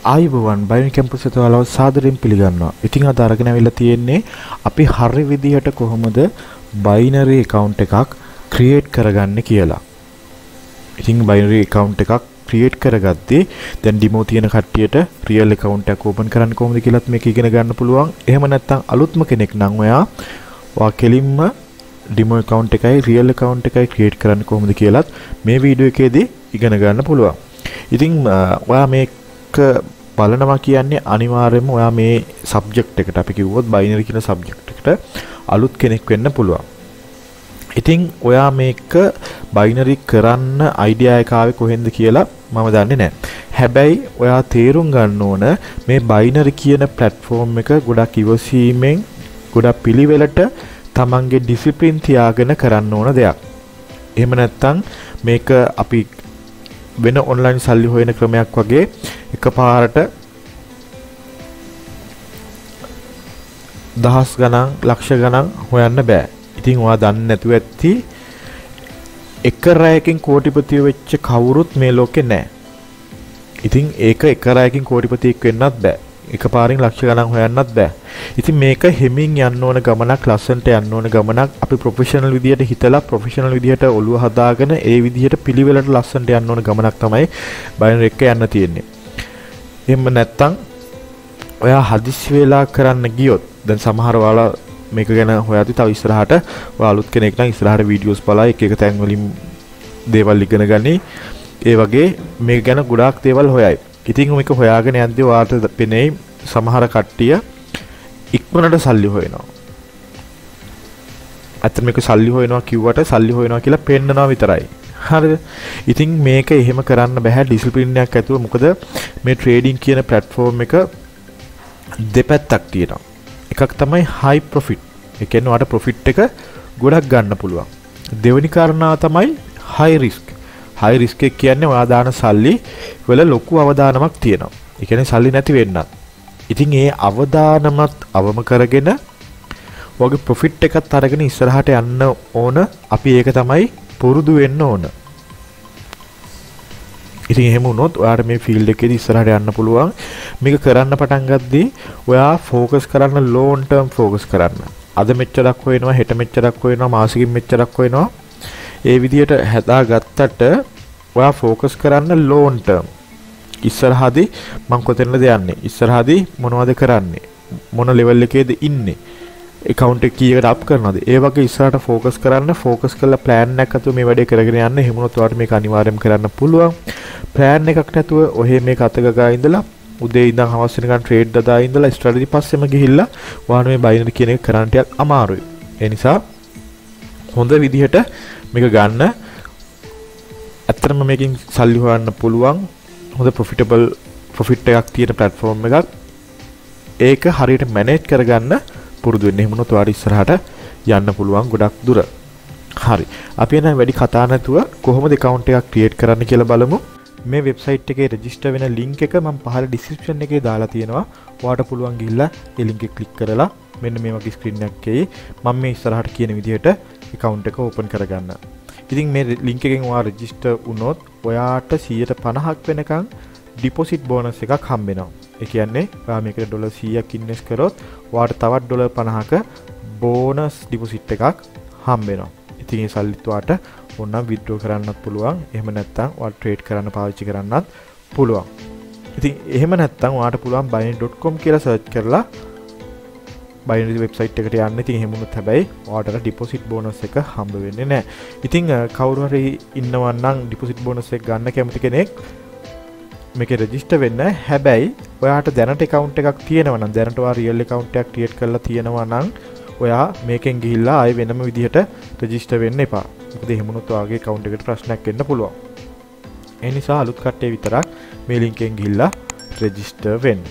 ආයුබෝවන් binary campus එකේ ඔයාලව සාදරයෙන් පිළිගන්නවා. ඉතින් අද අරගෙන අවිල්ලා තියෙන්නේ අපි හරි විදිහට කොහොමද බයිනරි account එකක් create කරගන්නේ කියලා. ඉතින් බයිනරි account එකක් create කරගත්තේ දැන් demo තියෙන කට්ටියට real account එකක් open කරන්න කොහොමද කියලාත් මේක ඉගෙන ගන්න පුළුවන්. එහෙම නැත්නම් අලුත්ම කෙනෙක් නම් ඔයා කෙලින්ම demo account එකයි real account එකයි create කරන්න කොහොමද කියලාත් මේ වීඩියෝ එකේදී ඉගෙන ගන්න පුළුවන්. ඉතින් ඔයා මේක බලනවා කියන්නේ අනිවාර්යයෙන්ම ඔයා මේ සබ්ජෙක්ට් එකට අපි කිව්වොත් බයිනරි කියන සබ්ජෙක්ට් එකට අලුත් කෙනෙක් වෙන්න පුළුවන්. ඉතින් ඔයා මේක බයිනරි කරන්න අයිඩියා එක ආවේ කොහෙන්ද කියලා මම දන්නේ නැහැ. හැබැයි ඔයා තේරුම් ගන්න ඕන මේ බයිනරි කියන platform එක ගොඩක් ඉවසීමෙන් ගොඩක් පිළිවෙලට තමන්ගේ ඩිසිප්ලින් තියාගෙන කරන්න ඕන දෙයක්. එහෙම නැත්නම් මේක අපි වෙන ඔන්ලයින් සල්ලි හොයන ක්‍රමයක් වගේ එකපාරට දහස් ගණන් ලක්ෂ ගණන් හොයන්න බෑ. ඉතින් ඔයා දන්නේ නැතුව ඇත්ති එක රැයකින් කෝටිපතිය වෙච්ච කවුරුත් මේ ලෝකේ නැහැ. ඉතින් ඒක එක රැයකින් කෝටිපතියෙක් වෙන්නත් බෑ. එකපාරින් ලක්ෂ ගණන් හොයන්නත් බෑ. ඉතින් මේක හිමින් යන්න ඕන ගමනක්, ලස්සනට යන්න ඕන ගමනක්. අපි ප්‍රොෆෙෂනල් විදියට හිතලා ප්‍රොෆෙෂනල් විදියට ඔළුව හදාගෙන ඒ විදියට පිළිවෙලට ලස්සනට යන්න ඕන ගමනක් තමයි බයිනරි එක යන්න තියෙන්නේ. එහෙම නැත්තම් ඔයා හදිස්සි වෙලා කරන්න ගියොත් දැන් සමහර ඔයාලා මේක ගැන හොයද්දි තව ඉස්සරහට ඔයා අලුත් කෙනෙක් නම් ඉස්සරහට වීඩියෝස් බලලා එක එක තැන් වලින් දේවල් ඉගෙන ගනි. ඒ වගේ මේක ගැන ගොඩාක් දේවල් හොයයි. ඉතින් මේක හොයාගෙන යද්දී ඔයාට පෙනේ සමහර කට්ටිය ඉක්මනට සල්ලි හොයනවා. අතන මේක සල්ලි හොයනවා කිව්වට සල්ලි හොයනවා කියලා පෙන්නනවා විතරයි. හරිද? ඉතින් මේක එහෙම කරන්න බෑ ඩිසිප්ලින් එකක් ඇතුව. මොකද මේ ට්‍රේඩින් කියන platform එක දෙපැත්තක් තියෙනවා. එකක් තමයි high profit. ඒ කියන්නේ ඔයාට profit එක ගොඩක් ගන්න පුළුවන්. දෙවෙනි කාරණාව තමයි high risk. high risk එක කියන්නේ ඔයා දාන සල්ලි වල ලොකු අවදානමක් තියෙනවා. ඒ කියන්නේ සල්ලි නැති වෙන්නත්. ඉතින් ඒ අවදානමත් අවම කරගෙන ඔයගේ profit එකත් අරගෙන ඉස්සරහට යන්න ඕන. අපි ඒක තමයි පුරුදු වෙන්න ඕන. ඉතින් එහෙම වුණොත් ඔයාට මේ ෆීල්ඩ් එකේදී ඉස්සරහට යන්න පුළුවන්. මේක කරන්න පටන් ගද්දී ඔයා ફોකස් කරන්න long term ફોකස් කරන්න. අද මෙච්චරක් හොයනවා, හෙට මෙච්චරක් හොයනවා, මාසෙකින් මෙච්චරක් හොයනවා. ඒ විදිහට හදාගත්තට ඔයා ફોකස් කරන්න long term. ඉස්සරහදී මම කොතැනද යන්නේ? ඉස්සරහදී මොනවද කරන්නේ? මොන ලෙවල් එකේද ඉන්නේ? account එක කීයකට අප් කරනවද? ඒ වගේ ඉස්සරහට ફોකස් කරන්න, ફોකස් කරලා plan එකක් අතුව මේ වැඩේ කරගෙන යන්න. එහෙම වුණොත් ඔයාලට මේක අනිවාර්යයෙන් කරන්න පුළුවන්. plan එකක් නැතුව ඔහේ මේක අතගගා ඉඳලා උදේ ඉඳන් හවස වෙනකන් ට්‍රේඩ් දදා ඉඳලා ස්ට්‍රැටජි පස්සෙම ගිහිල්ලා ඔයාලා මේ බයිනරි කියන එක කරන්න ටිකක් අමාරුයි. ඒ නිසා හොඳ විදිහට මේක ගන්න. ඇත්තටම මේකෙන් සල්ලි හොයන්න පුළුවන්. හොඳ profit එකක් තියෙන platform එකක්. ඒක හරියට manage කරගන්න පුරුදු වෙන්න. එහෙම වුණොත් ඔයාලා ඉස්සරහට යන්න පුළුවන් ගොඩක් දුර. හරි. අපි එන වැඩි කතා නැතුව කොහොමද account එකක් create කරන්න කියලා බලමු. මේ website එකේ register වෙන link එක මම පහළ description එකේ දාලා තියෙනවා. ඔයාලට පුළුවන් ගිහිල්ලා ඒ link එක click කරලා මෙන්න මේ වගේ screen එකක් එයි. මම මේ ඉස්සරහට කියන විදිහට account එක open කරගන්න. ඉතින් මේ link එකෙන් ඔයා register වුණොත් ඔයාට 150ක් වෙනකන් deposit bonus එකක් හම්බ වෙනවා. ඒ කියන්නේ ඔයා මේකට ඩොලර් 100ක් ඉන්වෙස්ට් කරොත් ඔයාට තවත් ඩොලර් 50ක බෝනස් ඩිපොසිට් එකක් හම්බ වෙනවා. ඉතින් ඒ සල්ලිත් ඔයාට ඕනනම් විත්ඩ්‍රෝ කරන්නත් පුළුවන්. එහෙම නැත්නම් ඔයාලා ට්‍රේඩ් කරන්න පාවිච්චි කරන්නත් පුළුවන්. ඉතින් එහෙම නැත්නම් ඔයාට පුළුවන් binary.com කියලා සර්ච් කරලා binary වෙබ්සයිට් එකට යන්න. ඉතින් එහෙම වුණොත් හැබැයි ඔයාට ඩිපොසිට් බෝනස් එක හම්බ වෙන්නේ නැහැ. ඉතින් කවුරු හරි ඉන්නවා නම් ඩිපොසිට් බෝනස් එක ගන්න කැමති කෙනෙක් මේක රෙජිස්ටර් වෙන්න. හැබැයි ඔයාට දැනට account එකක් තියෙනවා නම් දැනට ඔයා real account එකක් create කරලා තියෙනවා නම් ඔයා මේකෙන් ගිහිල්ලා ආයෙ වෙනම විදිහට රෙජිස්ටර් වෙන්න එපා. මොකද එහෙම වුණොත් ඔයාගේ account එකට ප්‍රශ්නයක් එන්න පුළුවන්. ඒ නිසා අලුත් කට්ටිය විතරක් මේ link එකෙන් ගිහිල්ලා රෙජිස්ටර් වෙන්න.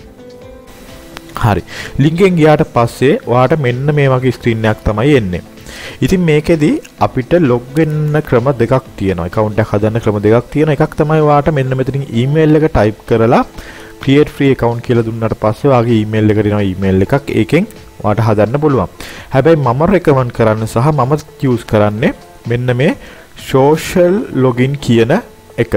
හරි. link එකෙන් ගියාට පස්සේ ඔයාට මෙන්න මේ වගේ screen එකක් තමයි එන්නේ. ඉතින් මේකෙදි අපිට log වෙන්න ක්‍රම දෙකක් තියෙනවා. account එකක් හදන්න ක්‍රම දෙකක් තියෙනවා. එකක් තමයි ඔයාට මෙන්න මෙතනින් email එක type කරලා create free account කියලා දුන්නාට පස්සේ ඔයාගේ email එකට එනවා email එකක්. ඒකෙන් ඔයාට හදන්න පුළුවන්. හැබැයි මම recommend කරන්න සහ මම use කරන්නේ මෙන්න මේ social login කියන එක.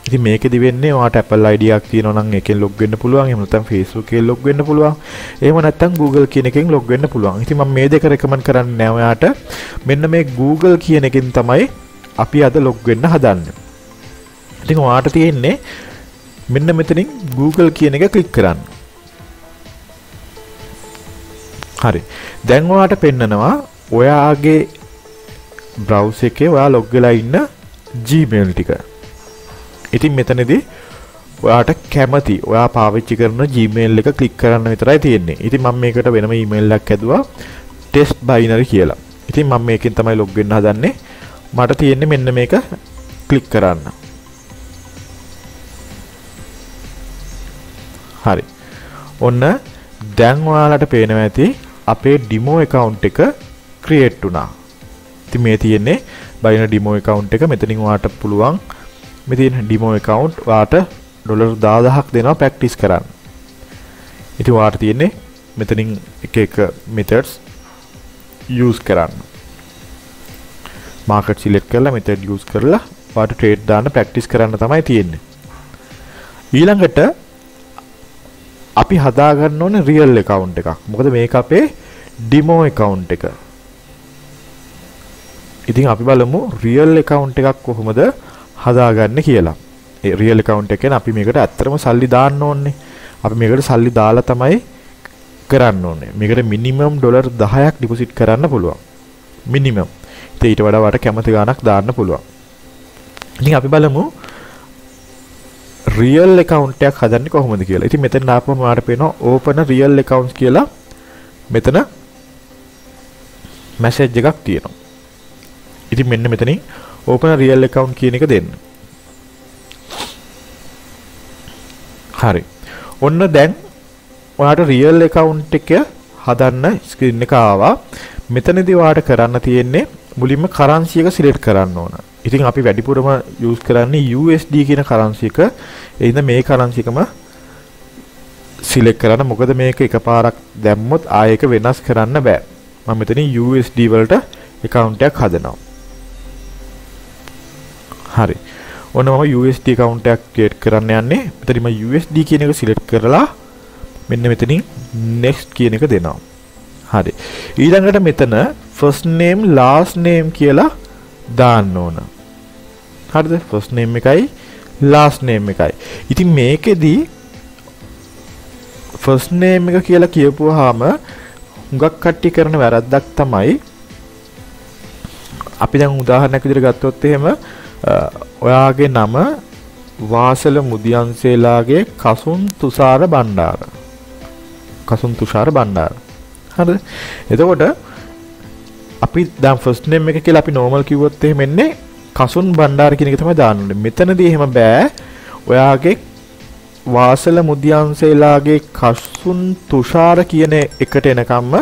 ඉතින් මේකෙදි වෙන්නේ ඔයාට Apple ID එකක් තියෙනවා නම් ඒකෙන් log වෙන්න පුළුවන්. එහෙම නැත්නම් Facebook එකෙන් log වෙන්න පුළුවන්. එහෙම නැත්නම් Google කියන එකෙන් log වෙන්න පුළුවන්. ඉතින් මම මේ දෙක recommend කරන්නේ නැහැ ඔයාට. මෙන්න මේ Google කියන එකෙන් තමයි අපි අද log වෙන්න හදන්නේ. ඉතින් ඔයාට තියෙන්නේ මෙන්න මෙතනින් Google කියන එක click කරන්න. හරි. දැන් ඔයාට පෙන්නනවා ඔයාගේ browser එකේ ඔයා log වෙලා ඉන්න Gmail ටික. ඉතින් මෙතනදී ඔයාට කැමති ඔයා පාවිච්චි කරන Gmail එක click කරන්න විතරයි තියෙන්නේ. ඉතින් මම මේකට වෙනම email එකක් හැදුවා test binary කියලා. ඉතින් මම මේකෙන් තමයි log වෙන්න හදන්නේ. මට තියෙන්නේ මෙන්න මේක click කරන්න. හරි. ඔන්න දැන් ඔයාලට පේනවා ඇති අපේ demo account එක create වුණා. ඉතින් මේ තියෙන්නේ binary demo account එක. මෙතනින් ඔයාලට පුළුවන් මේ තියෙන demo account ඔයාලට $10000ක් දෙනවා practice කරන්න. ඉතින් ඔයාලට තියෙන්නේ මෙතනින් එක එක methods use කරන්න. market select කරලා method use කරලා ඔයාලට trade දාන්න practice කරන්න තමයි තියෙන්නේ. ඊළඟට අපි හදා ගන්න ඕනේ real account එකක්. මොකද මේක අපේ demo account එක. ඉතින් අපි බලමු real account එකක් කොහොමද හදාගන්න කියලා. ඒ real account එකෙන් අපි මේකට ඇත්තටම සල්ලි දාන්න ඕනේ. අපි මේකට සල්ලි දාලා තමයි කරන්න ඕනේ. මේකට minimum $10ක් deposit කරන්න පුළුවන්. minimum. ඊට වඩා වට කැමති ගාණක් දාන්න පුළුවන්. ඉතින් අපි බලමු real account එකක් හදන්නේ කොහොමද කියලා. ඉතින් මෙතන ආපුවම ඔයාලට පේනවා open real accounts කියලා මෙතන message එකක් තියෙනවා. ඉතින් මෙන්න මෙතනින් open real account කියන එක දෙන්න. හරි. ඔන්න දැන් ඔයාලට real account එක හදන්න screen එක ආවා. මෙතනදී ඔයාලට කරන්න තියෙන්නේ මුලින්ම currency එක select කරන්න ඕන. ඉතින් අපි වැඩිපුරම use කරන්නේ USD කියන currency එක. ඒ ඉතින් මේ currency එකම select කරන්න. මොකද මේක එකපාරක් දැම්මොත් ආයෙ එක වෙනස් කරන්න බෑ. මම මෙතනින් USD වලට account එකක් හදනවා. හරි. ඔන්න මම USD account එකක් create කරන්න යන්නේ. මෙතනින් මම USD කියන එක select කරලා මෙන්න මෙතනින් next කියන එක දෙනවා. හරි. ඊළඟට මෙතන first name last name කියලා දාන්න ඕන. හරිද? first name එකයි last name එකයි. ඉතින් මේකෙදී first name එක කියලා කියපුවාම හුඟක් කට්ටිය කරන වැරද්දක් තමයි අපි දැන් උදාහරණයක් විදිහට ගත්තොත් එහෙම ඔයාගේ නම වාසල මුදියන්සේලාගේ කසුන් තුෂාර බණ්ඩාර. කසුන් තුෂාර බණ්ඩාර. හරිද? එතකොට අපි දැන් first name එක කියලා අපි normal කිව්වොත් එහෙම එන්නේ කසුන් බණ්ඩාර කියන එක තමයි දාන්න ඕනේ. මෙතනදී එහෙම බෑ. ඔයාගේ වාසල මුදියන්සේලාගේ කසුන් තුෂාර කියන එකට එනකම්ම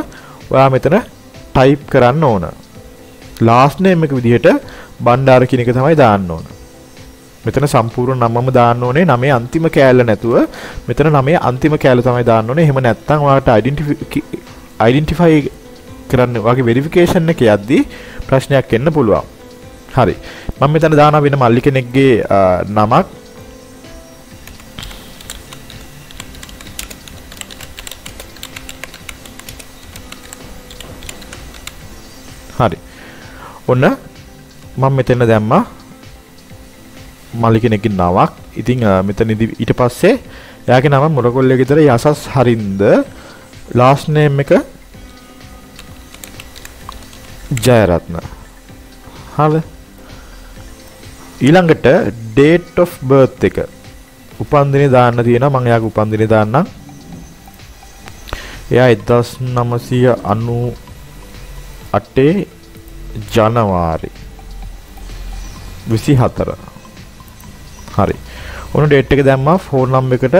ඔයා මෙතන type කරන්න ඕන. last name එක විදිහට බණ්ඩාර කියන එක තමයි දාන්න ඕන. මෙතන සම්පූර්ණ නමම දාන්න ඕනේ. නමේ අන්තිම කෑල්ල නැතුව මෙතන නමේ අන්තිම කෑල්ල තමයි දාන්න ඕනේ. එහෙම නැත්නම් ඔයාලට identify කරන්න ඔයාගේ verification එක යද්දී ප්‍රශ්නයක් එන්න පුළුවන්. හරි. මම මෙතන දානවා වෙන මල්ලි කෙනෙක්ගේ නමක්. හරි. ඔන්න මම මෙතන දැම්මා මල්ලි කෙනෙක්ගේ නමක්. ඉතින් මෙතනදී ඊට පස්සේ එයාගේ නම මොරගොල්ලේ ගෙදර යසස් හරින්ද last name එක ජයරත්න. හරි. ඊළඟට date of birth එක උපන්දිනේ දාන්න තියෙනවා. මම එයාගේ උපන්දිනේ දාන්නම්. එයා 1998 ජනවාරි 24. හරි. ඔන්න date එක දැම්මා. phone number එකට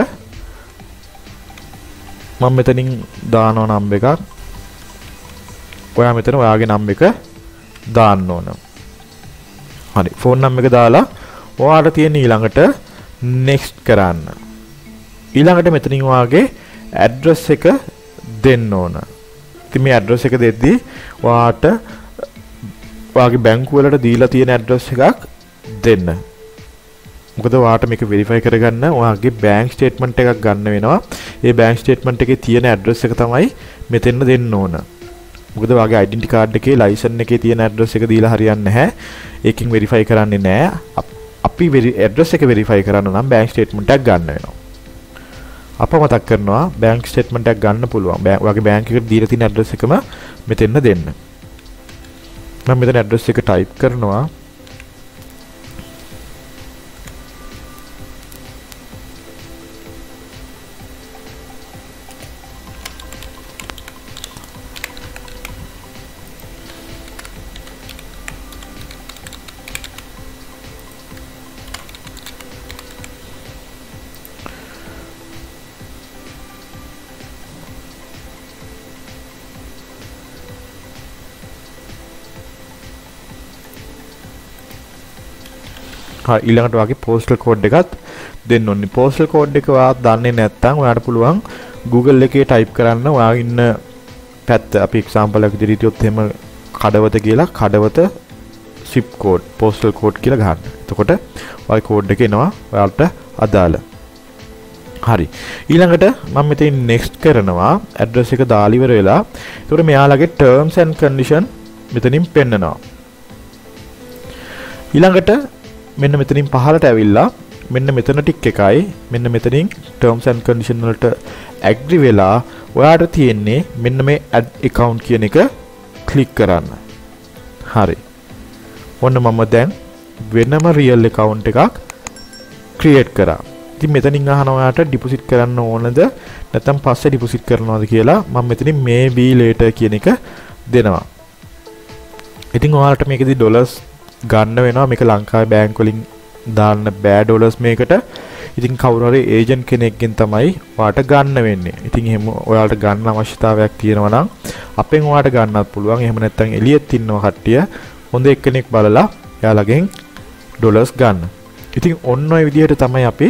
මම මෙතනින් දානවා number එකක්. ඔයා මෙතන ඔයාගේ number එක දාන්න ඕන. හරි. phone number එක දාලා ඔයාලට තියෙන ඊළඟට next කරන්න. ඊළඟට මෙතනින් ඔයාගේ address එක දෙන්න ඕන. ඉතින් මේ address එක දෙද්දී ඔයාට ඔයාගේ බැංකුව වලට දීලා තියෙන address එකක් දෙන්න. මොකද ඔයාට මේක වෙරිෆයි කරගන්න ඔයාගේ බැංක් ස්ටේට්මන්ට් එකක් ගන්න වෙනවා. ඒ බැංක් ස්ටේට්මන්ට් එකේ තියෙන ඇඩ්‍රස් එක තමයි මෙතෙන්න දෙන්න ඕන. මොකද ඔයාගේ ඩෙන්ටිටි කාඩ් එකේ ලයිසන් එකේ තියෙන ඇඩ්‍රස් එක දීලා හරියන්නේ නැහැ. ඒකෙන් වෙරිෆයි කරන්නේ නැහැ. අපි ඇඩ්‍රස් එක වෙරිෆයි කරන්න නම් බැංක් ස්ටේට්මන්ට් එකක් ගන්න වෙනවා. අප මතක් කරනවා බැංක් ස්ටේට්මන්ට් එකක් ගන්න පුළුවන්. ඔයාගේ බැංක් එකට දීලා තියෙන ඇඩ්‍රස් එකම මෙතෙන්න දෙන්න. මම මෙතන ඇඩ්‍රස් එක ටයිප් කරනවා. ඊළඟට ඔයාගේ postal code එකත් දෙන්න ඕනේ. postal code එක ඔයා දන්නේ නැත්නම් ඔයාට පුළුවන් Google එකේ type කරන්න ඔයා ඉන්න පැත්ත. අපි example එකක් විදිහට හිටියොත් එහෙම කඩවත කියලා Kadawatha zip code postal code කියලා ගහන්න. එතකොට ඔයාගේ code එක එනවා ඔයාලට අදාළ. හරි. ඊළඟට මම මෙතන next කරනවා address එක දාලා ඉවර වෙලා. එතකොට මෙයාලගේ terms and condition මෙතනින් පෙන්නනවා. ඊළඟට මෙන්න මෙතනින් පහළට ඇවිල්ලා මෙන්න මෙතන ටික් එකයි මෙන්න මෙතනින් terms and condition වලට agree වෙලා ඔයාට තියෙන්නේ මෙන්න මේ add account කියන එක click කරන්න. හරි. ඔන්න මම දැන් වෙනම real account එකක් create කරා. ඉතින් මෙතනින් අහනවා ඔයාට deposit කරන්න ඕනද නැත්නම් පස්සේ deposit කරනවද කියලා. මම මෙතනින් maybe later කියන එක දෙනවා. ඉතින් ඔයාලට මේකෙදි dollars ගන්න වෙනවා. මේක ලංකාවේ බැංක් වලින් දාන්න බෑ ඩොලර්ස් මේකට. ඉතින් කවුරු හරි ඒජන්ට් කෙනෙක්ගෙන් තමයි ඔයාට ගන්න වෙන්නේ. ඉතින් එහෙම ඔයාලට ගන්න අවශ්‍යතාවයක් තියෙනවා නම් අපෙන් ඔයාට ගන්නත් පුළුවන්. එහෙම නැත්නම් එළියෙත් ඉන්නව කට්ටිය හොඳ එක්කෙනෙක් බලලා එයාලගෙන් ඩොලර්ස් ගන්න. ඉතින් ඔන්න ඔය විදිහට තමයි අපි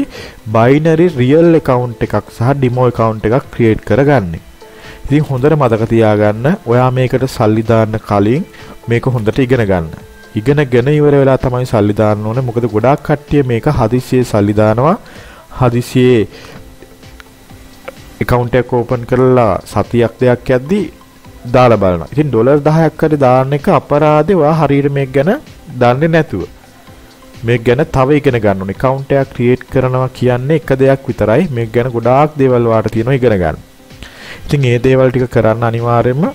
binary real account එකක් සහ demo account එකක් create කරගන්නේ. ඉතින් හොඳට මතක තියාගන්න ඔයා මේකට සල්ලි දාන්න කලින් මේක හොඳට ඉගෙන ගන්න. ඉගෙනගෙන ඉවර වෙලා තමයි සල්ලි දාන්න ඕනේ. මොකද ගොඩාක් කට්ටිය මේක හදිස්සියේ සල්ලි දානවා. හදිස්සියේ account එක open කරලා සතියක් දෙකක් යද්දි දාලා බලනවා. ඉතින් ඩොලර් 10ක් හරි දාන්න එක අපරාධේ. ඔයා හරියට මේක ගැන දන්නේ නැතුව මේක ගැන තව ඉගෙන ගන්න ඕනේ. account එකක් create කරනවා කියන්නේ එක දෙයක් විතරයි. මේක ගැන ගොඩාක් දේවල් වාට තියෙනවා ඉගෙන ගන්න. ඉතින් මේ දේවල් ටික කරන්න අනිවාර්යයෙන්ම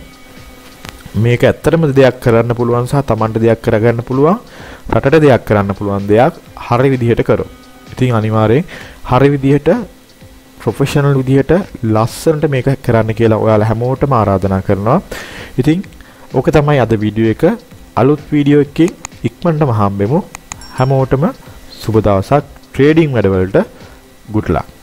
මේක ඇත්තටම දෙයක් කරන්න පුළුවන් සහ Tamanට දෙයක් කරගන්න පුළුවන් රටට දෙයක් කරන්න පුළුවන් දෙයක් හරි විදිහට කරොත්. ඉතින් අනිවාර්යෙන් හරි විදිහට ප්‍රොෆෙෂනල් විදිහට ලස්සනට මේක කරන්න කියලා ඔයාලා හැමෝටම ආරාධනා කරනවා. ඉතින් ඕක තමයි අද වීඩියෝ එක. අලුත් වීඩියෝ එකකින් ඉක්මනටම හම්බෙමු. හැමෝටම සුබ දවසක්. ට්‍රේඩින් වැඩවලට good luck.